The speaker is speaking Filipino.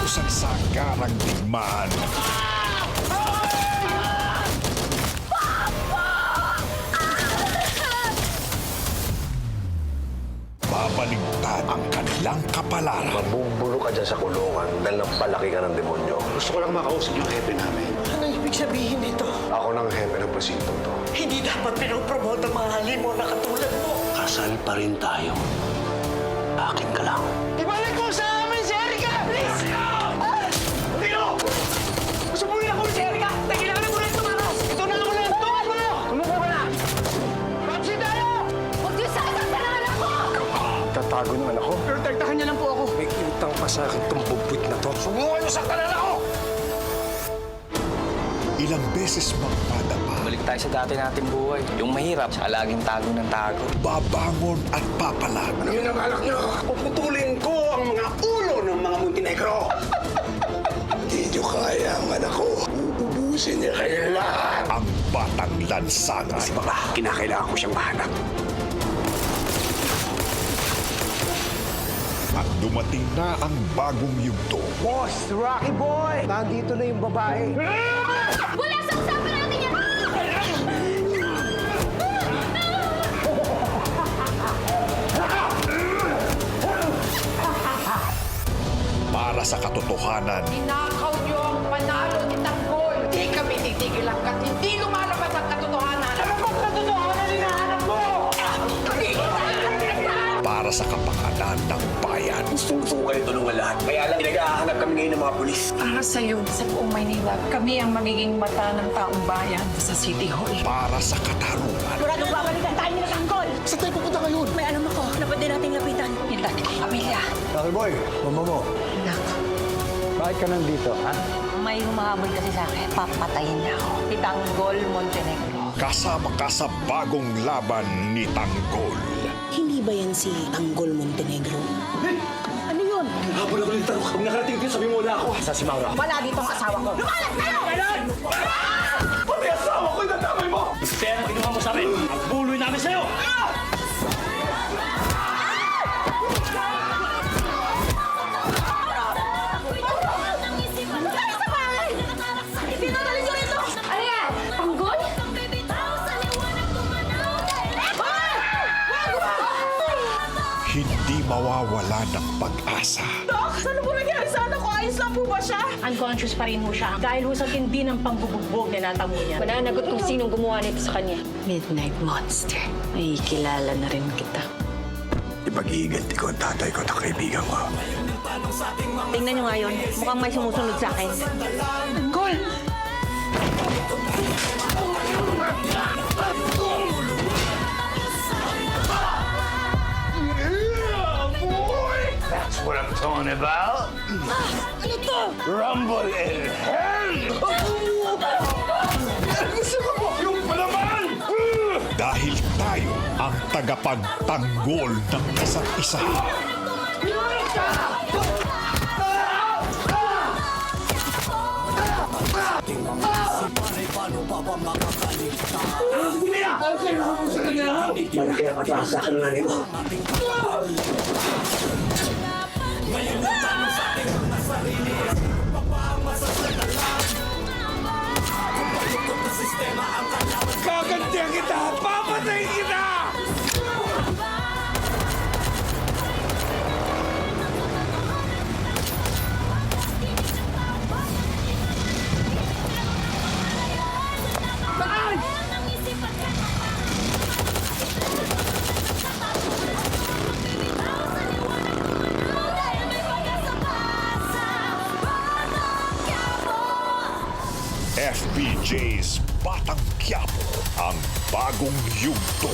isang sagarang digmaan. Babaligtad ang kanilang kapalaran. Mabubulo ka dyan sa kulungan dahil napalaki ka ng demonyo. Gusto ko lang makausap yung hepe namin. Ano ibig sabihin nito? Ako nang hepe ng presintong to. Hindi dapat pinopromote ang mga halimo na katulad mo. Kasal pa rin tayo. Akin ka lang. Ibalik ko sa amin si Erika! Please! Tino! Gusto mo rin ako si Erika? Kailangan mo rin tumakas! Ito na ako lang! Tungan mo! Tumuko ka na! Papsi tayo! Huwag niyo sasaktan ang anak ko! Tatago ng anak ko. Protektahan niya lang po ako. May utang pa sa akin itong bubwit na to. Subukan niyo sa kanan ako! Ilang beses magpadapa, Balik tayo sa dati nating buhay. Yung mahirap, sa laging tago ng tago. babangon at papalag. Ano yun ang alak nyo? Puputulin ko ang mga ulo ng mga Montenegro. Hindi nyo kaya ang anak ko. Uubusin niya kayo lahat. Ang batang lansangan. Baba, kinakailangan ko siyang mahanap. At dumating na ang bagong yugto. Boss, Rocky Boy! Nandito na yung babae. Wala sa usapan natin yan! Para sa katotohanan, Ninakaw niyo ang panalo ni Tanggol. Hindi kami titigil hanggat hindi lumalabas ang katotohanan. Ano bang katotohanan hinahanap mo? para sa kapakanan ng bayan. Gusto ko kayo tulungan lahat. Kaya lang naghahanap kami ngayon ng mga pulis. Para sa'yo, sa buong Maynila, kami ang magiging mata ng taong bayan sa City Hall. Para sa katarungan. Muradong babalikan tayo ni Tanggol! Saan tayo pupunta ngayon? May alam ako na pwede nating lapitan. Yung dati kong pamilya. Rocky Boy, mama mo. Anak, Bakit ka nandito, ha? may humahabol kasi sa akin. Papatayin niya ako. Si Tanggol Montenegro. Kasama ka sa bagong laban ni Tanggol. Hindi ba yan si Tanggol Montenegro? Ano yun? Habol ako ng tanong. Kung nakarating kayo, sabi mo na ako. Sa si Maura. Wala dito ang asawa ko. Lumalas kayo! Pati asawa ko yung natamay mo! Pera, kinuha mo sa amin. Ang buloy namin sa'yo! Pinadali niyo rito! Ano yan? Tanggol? Hindi mawawala ng pag-asa. Ano po nangyari sa anak ko? Ayos lang po ba siya? Unconscious pa rin ho siya dahil ho sa tindi ng pambubugbog na natamo niya. Mananagot kung sinong gumawa nito sa kanya. Midnight Monster. May kilala na rin kita. Ipag-iiganti ko ang tatay ko at kaibigan ko. Tingnan niyo nga yun. Mukhang may sumusunod sa akin. Tanggol! That's what I'm talking about. Ano to? Rumble in hell! Gusto ko po yung palaman! Dahil tayo ang tagapagtanggol ng isa't isa. Malaki ang pataas sa akin ng nanay mo. Gagantihan kita! Papatayin kita! FPJ's Batang Quiapo, ang bagong yugto.